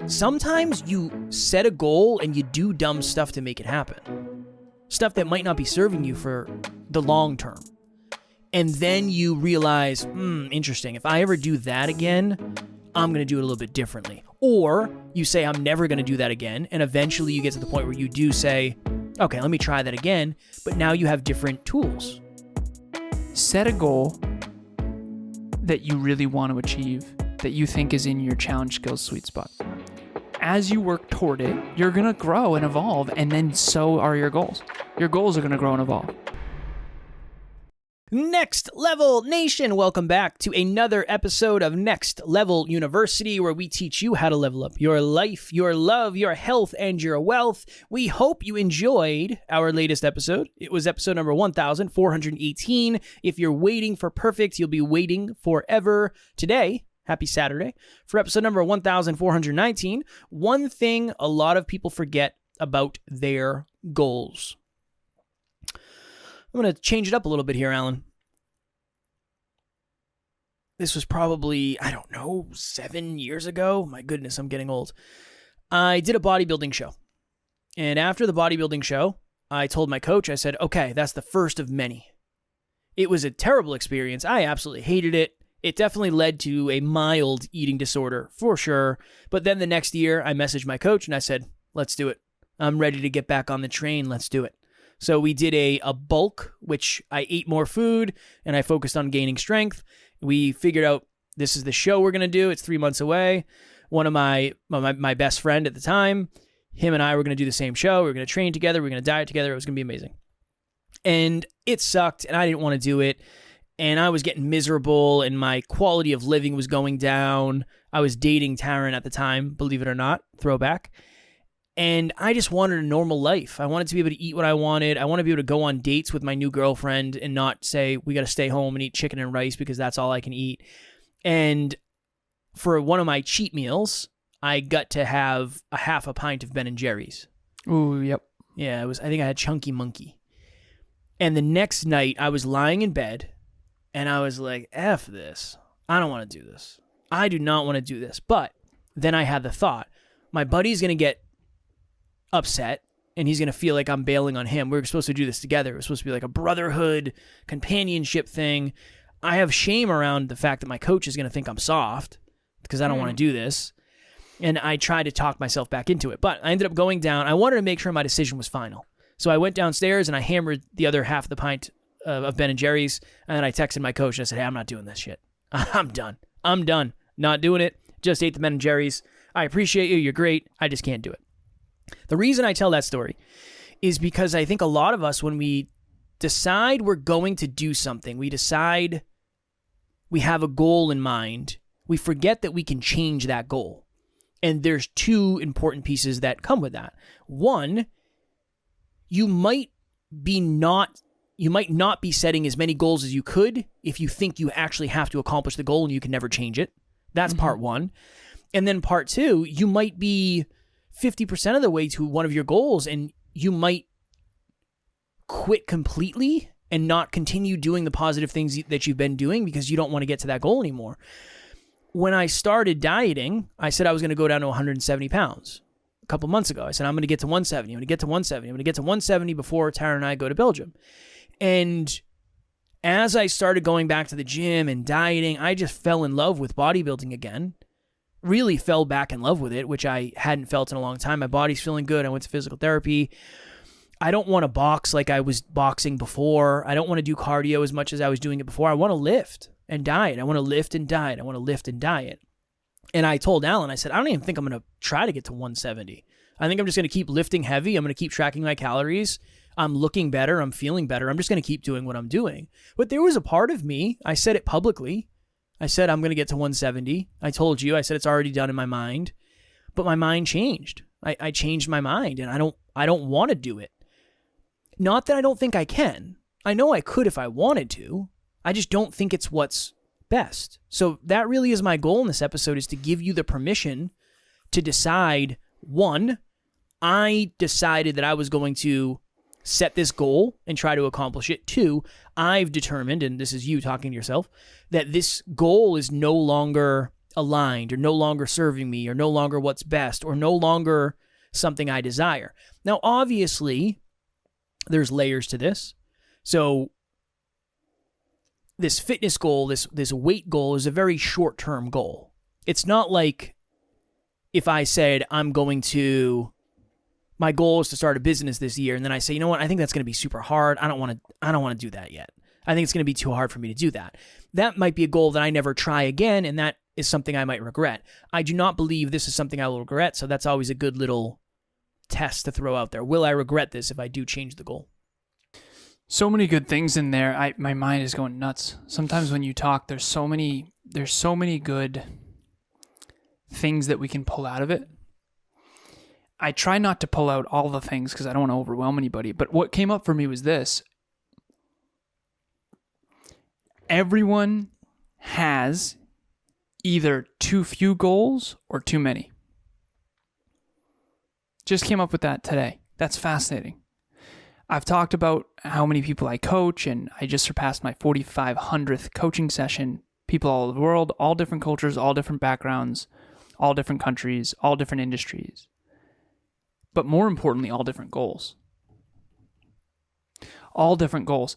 sometimes you set a goal and you do dumb stuff to make it happen. Stuff that might not be serving you for the long term. And then you realize, interesting, if I ever do that again, I'm going to do it a little bit differently. Or you say, I'm never going to do that again. And eventually you get to the point where you do say, okay, let me try that again. But now you have different tools. Set a goal that you really want to achieve, that you think is in your challenge skills sweet spot. As you work toward it, you're going to grow and evolve, and then so are your goals. Your goals are going to grow and evolve. Next Level Nation, welcome back to another episode of Next Level University, where we teach you how to level up your life, your love, your health, and your wealth. We hope you enjoyed our latest episode. It was episode number 1418. If you're waiting for perfect, you'll be waiting forever. Today, happy Saturday, for episode number 1419, one thing a lot of people forget about their goals. I'm going to change it up a little bit here, Alan. This was probably, 7 years ago. My goodness, I'm getting old. I did a bodybuilding show. And after the bodybuilding show, I told my coach, I said, okay, that's the first of many. It was a terrible experience. I absolutely hated it. It definitely led to a mild eating disorder, for sure. But then the next year, I messaged my coach and I said, let's do it. I'm ready to get back on the train. Let's do it. So we did a bulk, which I ate more food and I focused on gaining strength. We figured out this is the show we're going to do. It's 3 months away. One of my best friend at the time, him and I were going to do the same show. We were going to train together. We were going to diet together. It was going to be amazing. And it sucked and I didn't want to do it. And I was getting miserable and my quality of living was going down. I was dating Taryn at the time, believe it or not, throwback. And I just wanted a normal life. I wanted to be able to eat what I wanted. I want to be able to go on dates with my new girlfriend and not say, we got to stay home and eat chicken and rice because that's all I can eat. And for one of my cheat meals, I got to have a half a pint of Ben & Jerry's. Ooh, yep. Yeah, I think I had Chunky Monkey. And the next night, I was lying in bed, and I was like, F this. I don't want to do this. I do not want to do this. But then I had the thought, my buddy's going to get upset and he's going to feel like I'm bailing on him. We were supposed to do this together. It was supposed to be like a brotherhood, companionship thing. I have shame around the fact that my coach is going to think I'm soft because I don't want to do this. And I tried to talk myself back into it. But I ended up going down. I wanted to make sure my decision was final. So I went downstairs and I hammered the other half of the pint of Ben & Jerry's. And then I texted my coach and I said, hey, I'm not doing this shit. I'm done. Not doing it. Just ate the Ben & Jerry's. I appreciate you. You're great. I just can't do it. The reason I tell that story is because I think a lot of us, when we decide we're going to do something, we decide we have a goal in mind, we forget that we can change that goal. And there's two important pieces that come with that. One, you might not be setting as many goals as you could if you think you actually have to accomplish the goal and you can never change it. That's part one. And then part two, you might be 50% of the way to one of your goals and you might quit completely and not continue doing the positive things that you've been doing because you don't want to get to that goal anymore. When I started dieting, I said I was going to go down to 170 pounds a couple months ago. I said, I'm going to get to 170. I'm going to get to 170. I'm going to get to 170 before Tara and I go to Belgium. And as I started going back to the gym and dieting, I just fell in love with bodybuilding again. Really fell back in love with it, which I hadn't felt in a long time. My body's feeling good. I went to physical therapy. I don't want to box like I was boxing before. I don't want to do cardio as much as I was doing it before. I want to lift and diet. I want to lift and diet. I want to lift and diet. And I told Alan, I said, I don't even think I'm going to try to get to 170. I think I'm just going to keep lifting heavy. I'm going to keep tracking my calories. I'm looking better. I'm feeling better. I'm just going to keep doing what I'm doing. But there was a part of me, I said it publicly. I said, I'm going to get to 170. I told you, I said, it's already done in my mind, but my mind changed. I changed my mind and I don't want to do it. Not that I don't think I can. I know I could if I wanted to. I just don't think it's what's best. So that really is my goal in this episode, is to give you the permission to decide. One, I decided that I was going to set this goal and try to accomplish it. Two, I've determined, and this is you talking to yourself, that this goal is no longer aligned or no longer serving me or no longer what's best or no longer something I desire. Now, obviously, there's layers to this. So this fitness goal, this weight goal is a very short-term goal. It's not like if I said my goal is to start a business this year, and then I say, you know what, I think that's going to be super hard. I don't want to do that yet. I think it's going to be too hard for me to do that. That might be a goal that I never try again, and that is something I might regret. I do not believe this is something I will regret, so that's always a good little test to throw out there. Will I regret this if I do change the goal? So many good things in there. My mind is going nuts. Sometimes when you talk, there's so many good things that we can pull out of it. I try not to pull out all the things because I don't want to overwhelm anybody. But what came up for me was this. Everyone has either too few goals or too many. Just came up with that today. That's fascinating. I've talked about how many people I coach, and I just surpassed my 4,500th coaching session. People all over the world, all different cultures, all different backgrounds, all different countries, all different industries. But more importantly, all different goals. All different goals.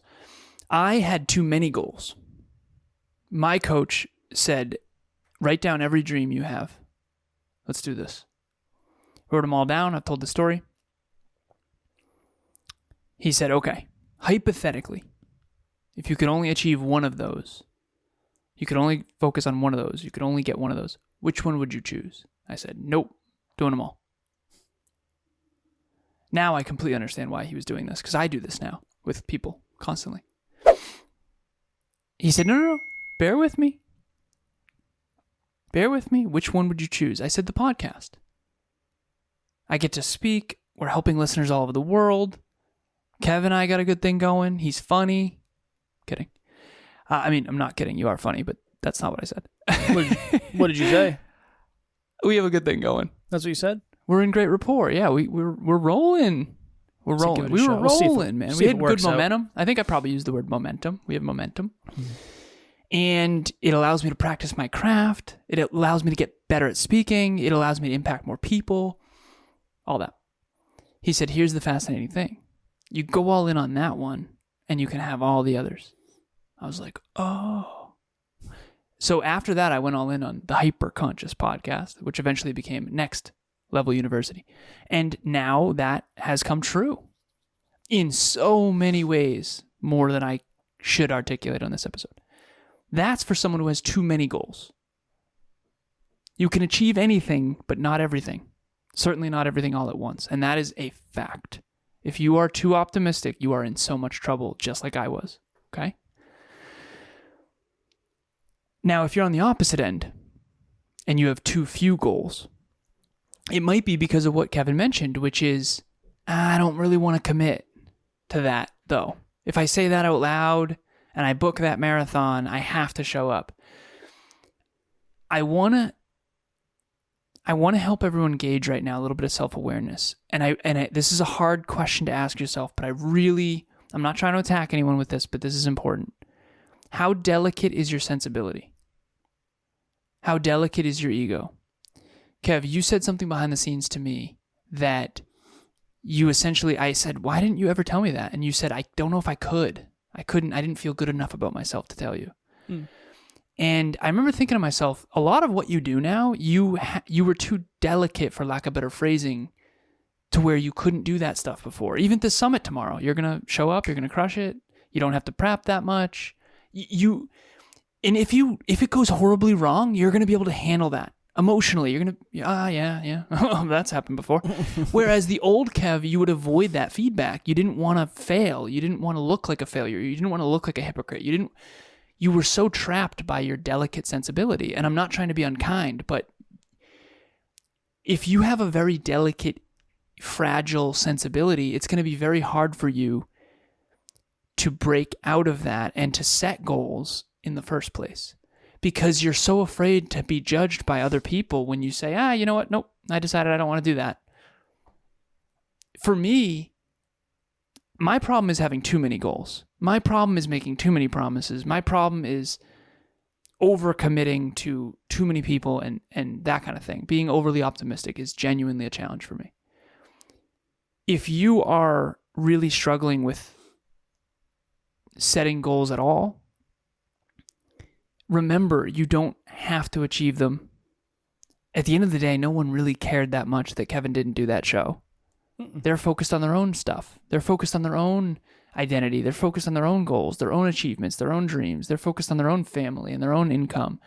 I had too many goals. My coach said, write down every dream you have. Let's do this. Wrote them all down. I've told the story. He said, okay, hypothetically, if you could only achieve one of those, you could only focus on one of those, you could only get one of those, which one would you choose? I said, nope, doing them all. Now I completely understand why he was doing this, because I do this now with people constantly. He said, no, bear with me. Bear with me. Which one would you choose? I said, the podcast. I get to speak. We're helping listeners all over the world. Kev and I got a good thing going. He's funny. Kidding. I'm not kidding. You are funny, but that's not what I said. What did you say? We have a good thing going. That's what you said? We're in great rapport. Yeah, we're rolling. We're rolling. We were rolling, man. We had good momentum. I think I probably used the word momentum. We have momentum. Mm-hmm. And it allows me to practice my craft. It allows me to get better at speaking. It allows me to impact more people. All that. He said, here's the fascinating thing. You go all in on that one, and you can have all the others. I was like, oh. So after that, I went all in on the Hyper Conscious podcast, which eventually became Next Level University. And now that has come true in so many ways, more than I should articulate on this episode. That's for someone who has too many goals. You can achieve anything, but not everything. Certainly not everything all at once. And that is a fact. If you are too optimistic, you are in so much trouble, just like I was. Okay? Now, if you're on the opposite end and you have too few goals, it might be because of what Kevin mentioned, which is, I don't really want to commit to that, though. If I say that out loud and I book that marathon, I have to show up. I want to help everyone gauge right now a little bit of self-awareness. And this is a hard question to ask yourself, but I'm not trying to attack anyone with this, but this is important. How delicate is your sensibility? How delicate is your ego? Kev, you said something behind the scenes to me that I said, why didn't you ever tell me that? And you said, I don't know if I could. I didn't feel good enough about myself to tell you. And I remember thinking to myself, a lot of what you do now, you were too delicate, for lack of better phrasing, to where you couldn't do that stuff before. Even at the summit tomorrow, you're going to show up, you're going to crush it. You don't have to prep that much. And if it goes horribly wrong, you're going to be able to handle that. Emotionally, you're going to, yeah. That's happened before. Whereas the old Kev, you would avoid that feedback. You didn't want to fail. You didn't want to look like a failure. You didn't want to look like a hypocrite. You were so trapped by your delicate sensibility. And I'm not trying to be unkind, but if you have a very delicate, fragile sensibility, it's going to be very hard for you to break out of that and to set goals in the first place. Because you're so afraid to be judged by other people when you say, you know what? Nope, I decided I don't want to do that. For me, my problem is having too many goals. My problem is making too many promises. My problem is overcommitting to too many people and that kind of thing. Being overly optimistic is genuinely a challenge for me. If you are really struggling with setting goals at all, remember, you don't have to achieve them. At the end of the day, no one really cared that much that Kevin didn't do that show. They're focused on their own stuff. They're focused on their own identity. They're focused on their own goals, their own achievements, their own dreams. They're focused on their own family and their own income.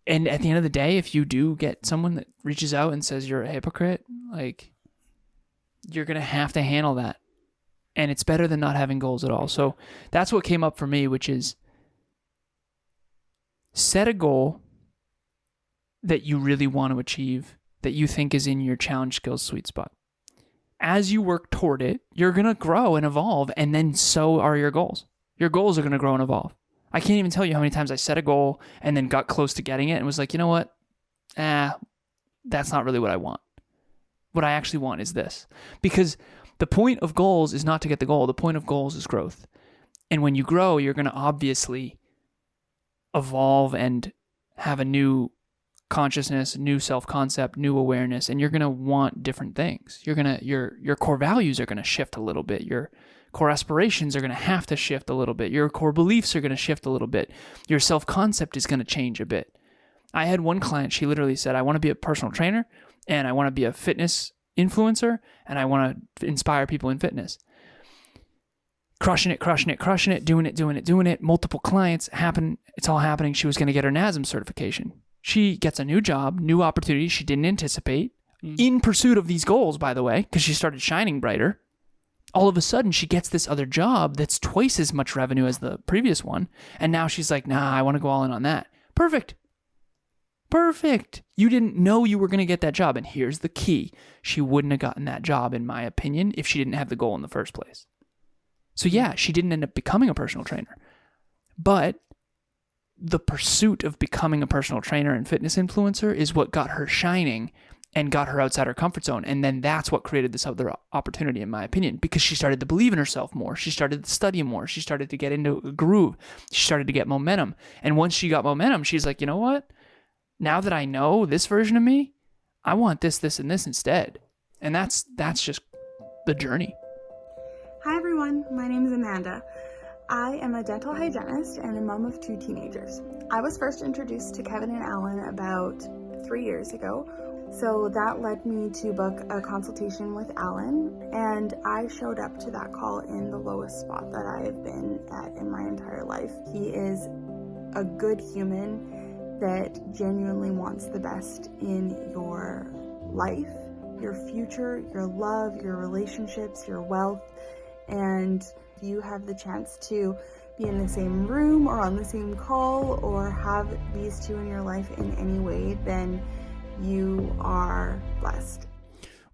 And at the end of the day, if you do get someone that reaches out and says you're a hypocrite, like, you're going to have to handle that. And it's better than not having goals at all. So that's what came up for me, which is set a goal that you really want to achieve, that you think is in your challenge skills sweet spot. As you work toward it, you're going to grow and evolve, and then so are your goals. Your goals are going to grow and evolve. I can't even tell you how many times I set a goal and then got close to getting it and was like, you know what? That's not really what I want. What I actually want is this. Because the point of goals is not to get the goal. The point of goals is growth. And when you grow, you're going to obviously evolve and have a new consciousness, new self-concept, new awareness, and you're going to want different things. Your core values are going to shift a little bit. Your core aspirations are going to have to shift a little bit. Your core beliefs are going to shift a little bit. Your self-concept is going to change a bit. I had one client, she literally said, I want to be a personal trainer, and I want to be a fitness influencer, and I want to inspire people in fitness. Crushing it, doing it. Multiple clients happen. It's all happening. She was going to get her NASM certification. She gets a new job, new opportunity she didn't anticipate, in pursuit of these goals, by the way, because she started shining brighter. All of a sudden, she gets this other job that's twice as much revenue as the previous one. And now she's like, nah, I want to go all in on that. Perfect. You didn't know you were going to get that job. And here's the key. She wouldn't have gotten that job, in my opinion, if she didn't have the goal in the first place. So yeah, she didn't end up becoming a personal trainer. But the pursuit of becoming a personal trainer and fitness influencer is what got her shining and got her outside her comfort zone. And then that's what created this other opportunity, in my opinion, because she started to believe in herself more. She started to study more. She started to get into a groove. She started to get momentum. And once she got momentum, she's like, you know what? Now that I know this version of me, I want this, and this instead. And that's just the journey. Hi everyone, my name is Amanda. I am a dental hygienist and a mom of 2 teenagers. I was first introduced to Kevin and Alan about 3 years ago, so that led me to book a consultation with Alan, and I showed up to that call in the lowest spot that I have been at in my entire life. He is a good human that genuinely wants the best in your life, your future, your love, your relationships, your wealth, and if you have the chance to be in the same room or on the same call or have these two in your life in any way, then you are blessed.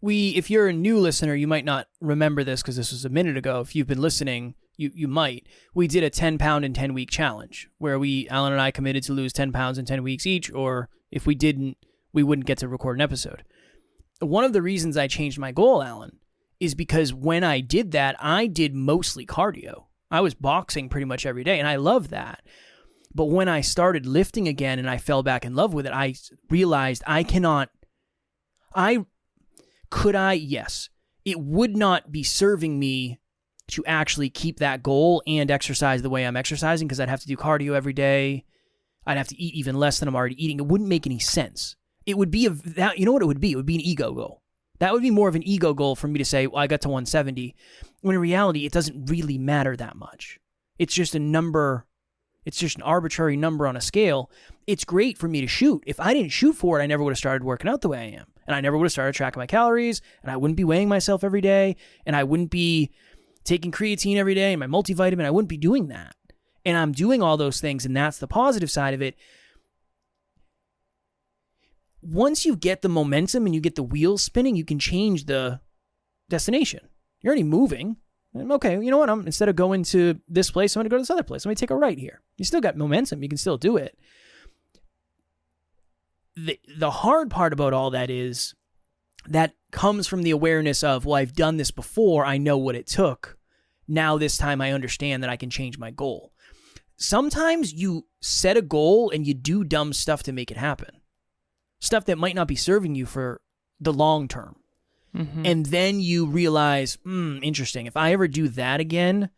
If you're a new listener, you might not remember this because this was a minute ago. If you've been listening, you might. We did a 10-pound and 10-week challenge where Alan and I committed to lose 10 pounds in 10 weeks each, or if we didn't, we wouldn't get to record an episode. One of the reasons I changed my goal, Alan, is because when I did that, I did mostly cardio. I was boxing pretty much every day, and I love that. But when I started lifting again and I fell back in love with it, I realized yes, it would not be serving me to actually keep that goal and exercise the way I'm exercising, because I'd have to do cardio every day. I'd have to eat even less than I'm already eating. It wouldn't make any sense. It would be you know what it would be? It would be an ego goal. That would be more of an ego goal for me to say, well, I got to 170, when in reality, it doesn't really matter that much. It's just a number. It's just an arbitrary number on a scale. It's great for me to shoot. If I didn't shoot for it, I never would have started working out the way I am. And I never would have started tracking my calories, and I wouldn't be weighing myself every day, and I wouldn't be taking creatine every day and my multivitamin. I wouldn't be doing that. And I'm doing all those things, and that's the positive side of it. Once you get the momentum and you get the wheels spinning, you can change the destination. You're already moving. Okay, you know what? Instead of going to this place, I'm going to go to this other place. Let me take a right here. You still got momentum. You can still do it. The hard part about all that is that comes from the awareness of, well, I've done this before. I know what it took. Now this time I understand that I can change my goal. sometimes you set a goal and you do dumb stuff to make it happen. Stuff that might not be serving you for the long term. Mm-hmm. And then you realize, interesting. If I ever do that again,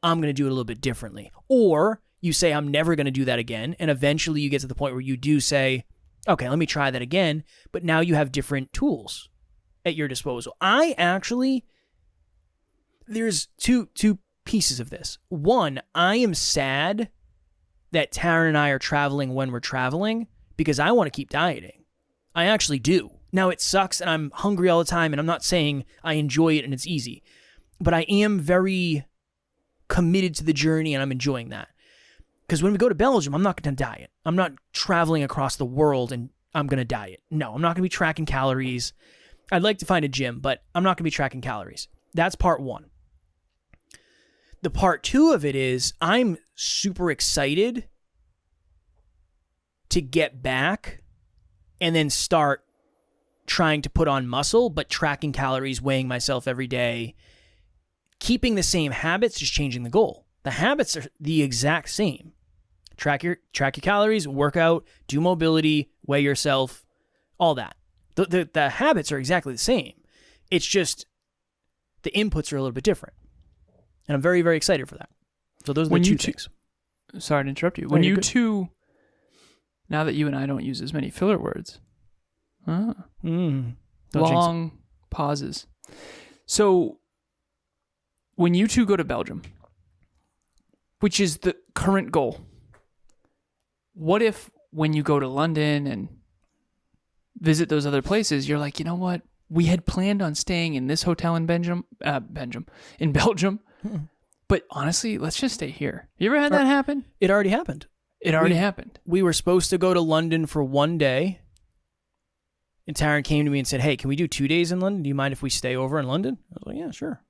I'm going to do it a little bit differently. Or you say, I'm never going to do that again. And eventually you get to the point where you do say, okay, let me try that again. But now you have different tools at your disposal. There's two pieces of this. One, I am sad that Taryn and I are traveling when we're traveling because I want to keep dieting. I actually do. Now, it sucks and I'm hungry all the time, and I'm not saying I enjoy it and it's easy, but I am very committed to the journey and I'm enjoying that. Because when we go to Belgium, I'm not going to diet. I'm not traveling across the world and I'm going to diet. No, I'm not going to be tracking calories. I'd like to find a gym, but I'm not going to be tracking calories. That's part one. The part two of it is I'm super excited to get back and then start trying to put on muscle, but tracking calories, weighing myself every day, keeping the same habits, just changing the goal. The habits are the exact same. Track your calories, work out, do mobility, weigh yourself, all that. The habits are exactly the same. It's just the inputs are a little bit different. And I'm very, very excited for that. So those are the two things. Sorry to interrupt you. When you two, now that you and I don't use as many filler words, long pauses. So when you two go to Belgium, which is the current goal, what if when you go to London and visit those other places, you're like, you know what? We had planned on staying in this hotel in Belgium, but honestly, let's just stay here. You ever had that happen? It already happened. Happened. We were supposed to go to London for one day, and Taryn came to me and said, hey, can we do 2 days in London? Do you mind if we stay over in London? I was like, yeah, sure.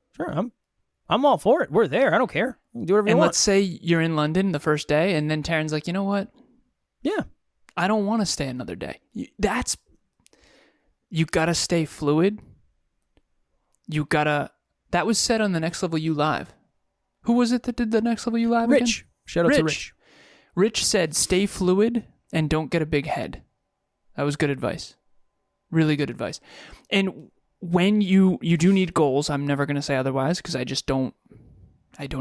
I'm all for it. We're there. I don't care. We can do whatever you want. And let's say you're in London the first day, and then Taryn's like, you know what? Yeah. I don't want to stay another day. You got to stay fluid. That was said on the Next Level U Live. Who was it that did the Next Level U Live again? Rich. Shout out to Rich. Rich said, stay fluid and don't get a big head. That was good advice. Really good advice. And when you do need goals, I'm never going to say otherwise because I don't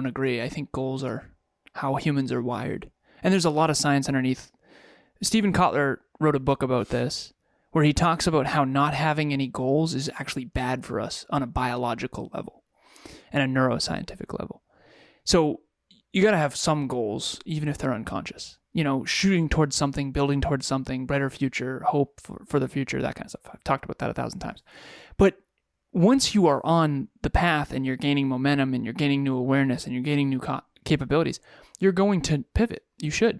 agree. I think goals are how humans are wired. And there's a lot of science underneath. Stephen Kotler wrote a book about this where he talks about how not having any goals is actually bad for us on a biological level and a neuroscientific level. So you got to have some goals, even if they're unconscious. You know, shooting towards something, building towards something, brighter future, hope for the future, that kind of stuff. I've talked about that 1,000 times. But once you are on the path and you're gaining momentum and you're gaining new awareness and you're gaining new capabilities, you're going to pivot. You should.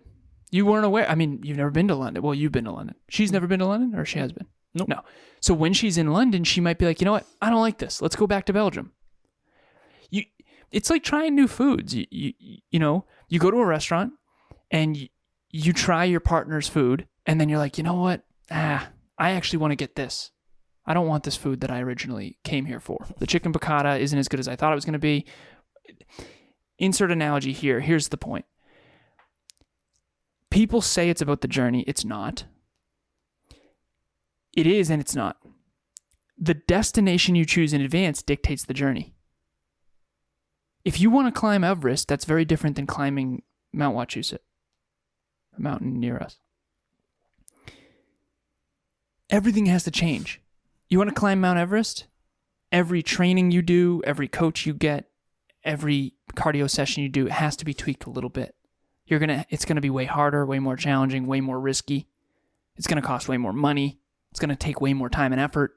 You weren't aware. I mean, you've never been to London. Well, you've been to London. She's never been to London, or she has been? Nope. No. So when she's in London, she might be like, you know what? I don't like this. Let's go back to Belgium. It's like trying new foods. You know, you go to a restaurant and you try your partner's food, and then you're like, you know what? I actually want to get this. I don't want this food that I originally came here for. The chicken piccata isn't as good as I thought it was going to be. Insert analogy here. Here's the point. People say it's about the journey. It's not. It is and it's not. The destination you choose in advance dictates the journey. If you want to climb Everest, that's very different than climbing Mount Wachusett, a mountain near us. Everything has to change. You want to climb Mount Everest? Every training you do, every coach you get, every cardio session you do, it has to be tweaked a little bit. It's going to be way harder, way more challenging, way more risky. It's going to cost way more money. It's going to take way more time and effort.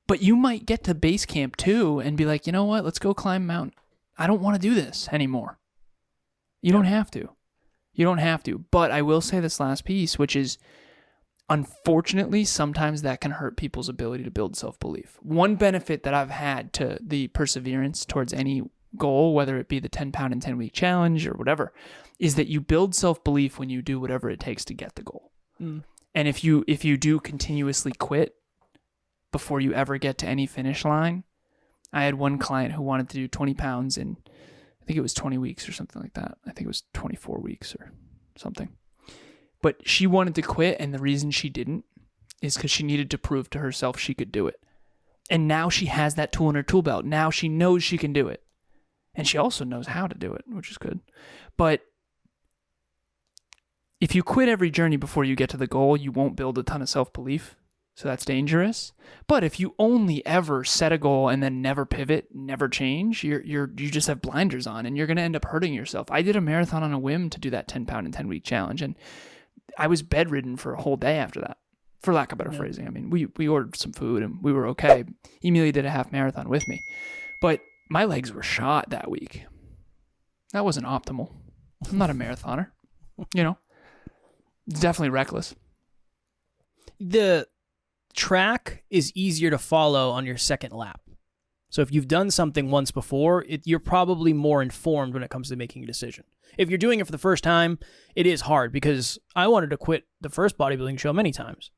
But you might get to base camp too and be like, you know what? Let's go climb mountain. I don't want to do this anymore. You don't have to. You don't have to. But I will say this last piece, which is, unfortunately, sometimes that can hurt people's ability to build self-belief. One benefit that I've had to the perseverance towards any goal, whether it be the 10-pound in 10-week challenge or whatever, is that you build self-belief when you do whatever it takes to get the goal. And if you do continuously quit before you ever get to any finish line, I had one client who wanted to do 20 pounds in think it was 20 weeks or something like that. I think it was 24 weeks or something. But she wanted to quit, and the reason she didn't is because she needed to prove to herself she could do it. And now she has that tool in her tool belt. Now she knows she can do it. And she also knows how to do it, which is good. But if you quit every journey before you get to the goal, you won't build a ton of self-belief. So that's dangerous. But if you only ever set a goal and then never pivot, never change, you just have blinders on, and you're going to end up hurting yourself. I did a marathon on a whim to do that 10-pound and 10-week challenge, and I was bedridden for a whole day after that, for lack of better phrasing. I mean, we ordered some food and we were okay. Emilia did a half marathon with me, but my legs were shot that week. That wasn't optimal. I'm not a marathoner, It's definitely reckless. The track is easier to follow on your second lap. So if you've done something once before, you're probably more informed when it comes to making a decision. If you're doing it for the first time, it is hard, because I wanted to quit the first bodybuilding show many times,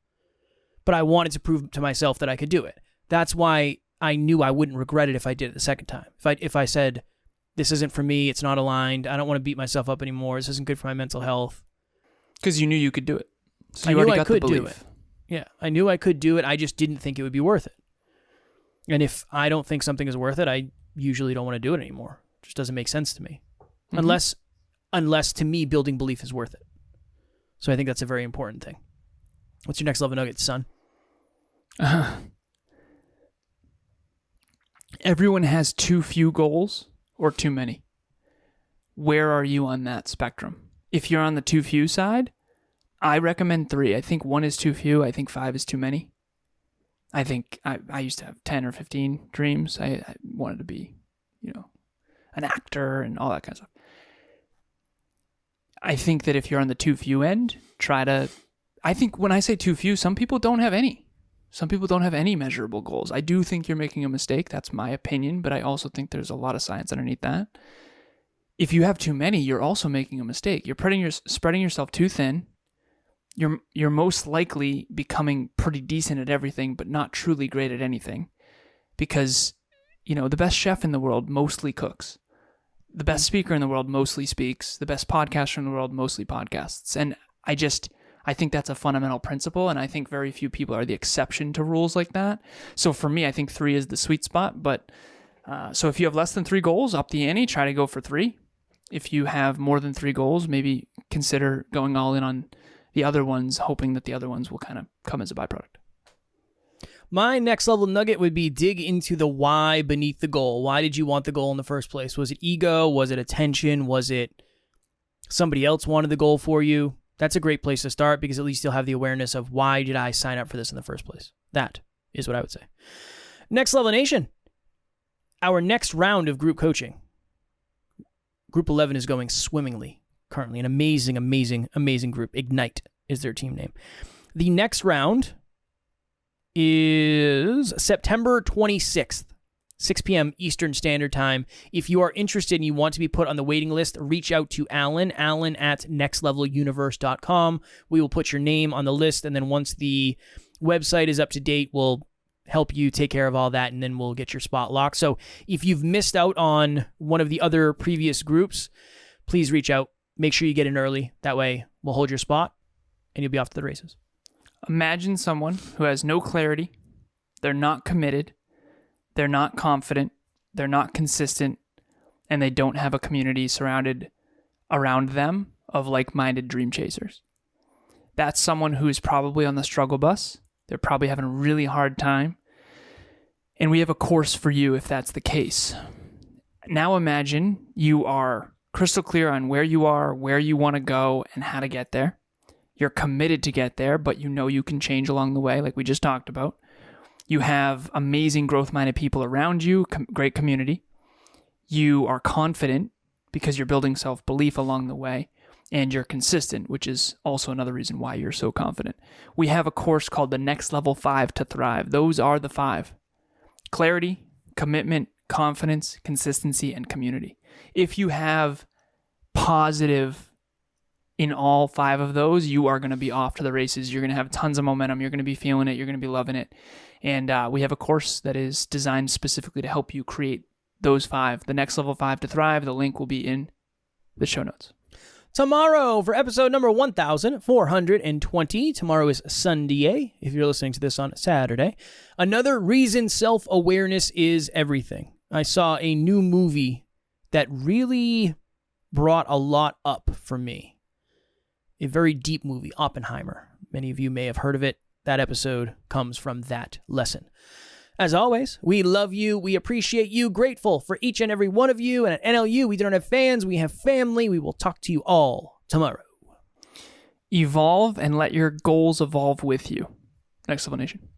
but I wanted to prove to myself that I could do it. That's why I knew I wouldn't regret it if I did it the second time. If I said, this isn't for me, it's not aligned, I don't want to beat myself up anymore, this isn't good for my mental health. Because you knew you could do it. So I you knew already I got could the do belief. it. Yeah, I knew I could do it. I just didn't think it would be worth it. And if I don't think something is worth it, I usually don't want to do it anymore. It just doesn't make sense to me. Mm-hmm. Unless to me, building belief is worth it. So I think that's a very important thing. What's your next level nugget, son? Everyone has too few goals or too many. Where are you on that spectrum? If you're on the too few side, I recommend 3. I think 1 is too few. I think 5 is too many. I think I used to have 10 or 15 dreams. I wanted to be, an actor and all that kind of stuff. I think that if you're on the too few end, I think when I say too few, some people don't have any. Some people don't have any measurable goals. I do think you're making a mistake. That's my opinion, but I also think there's a lot of science underneath that. If you have too many, you're also making a mistake. You're spreading yourself too thin. You're most likely becoming pretty decent at everything, but not truly great at anything. Because, the best chef in the world mostly cooks. The best speaker in the world mostly speaks. The best podcaster in the world mostly podcasts. And I think that's a fundamental principle, and I think very few people are the exception to rules like that. So for me, I think 3 is the sweet spot. But so if you have less than 3 goals, up the ante, try to go for 3. If you have more than 3 goals, maybe consider going all in on the other ones, hoping that the other ones will kind of come as a byproduct. My next level nugget would be dig into the why beneath the goal. Why did you want the goal in the first place? Was it ego? Was it attention? Was it somebody else wanted the goal for you? That's a great place to start, because at least you'll have the awareness of, why did I sign up for this in the first place? That is what I would say. Next Level Nation. Our next round of group coaching. Group 11 is going swimmingly currently. An amazing, amazing, amazing group. Ignite is their team name. The next round is September 26th, 6 p.m. Eastern Standard Time. If you are interested and you want to be put on the waiting list, reach out to Alan at nextleveluniverse.com. We will put your name on the list, and then once the website is up to date, we'll help you take care of all that, and then we'll get your spot locked. So if you've missed out on one of the other previous groups, please reach out. Make sure you get in early. That way we'll hold your spot, and you'll be off to the races. Imagine someone who has no clarity, they're not committed, they're not confident, they're not consistent, and they don't have a community surrounded around them of like-minded dream chasers. That's someone who is probably on the struggle bus. They're probably having a really hard time. And we have a course for you if that's the case. Now imagine you are crystal clear on where you are, where you want to go, and how to get there. You're committed to get there, but you know you can change along the way, like we just talked about. You have amazing growth-minded people around you, great community. You are confident because you're building self-belief along the way, and you're consistent, which is also another reason why you're so confident. We have a course called the Next Level 5 to Thrive. Those are the 5. Clarity, commitment, confidence, consistency, and community. If you have positive in all 5 of those, you are going to be off to the races. You're going to have tons of momentum. You're going to be feeling it. You're going to be loving it. And we have a course that is designed specifically to help you create those 5, the next level 5 to thrive. The link will be in the show notes. Tomorrow for episode number 1420. Tomorrow is Sunday, if you're listening to this on Saturday. Another reason self-awareness is everything. I saw a new movie that really brought a lot up for me. A very deep movie, Oppenheimer. Many of you may have heard of it. That episode comes from that lesson. As always, we love you. We appreciate you. Grateful for each and every one of you. And at NLU, we don't have fans. We have family. We will talk to you all tomorrow. Evolve and let your goals evolve with you. Next Level Nation.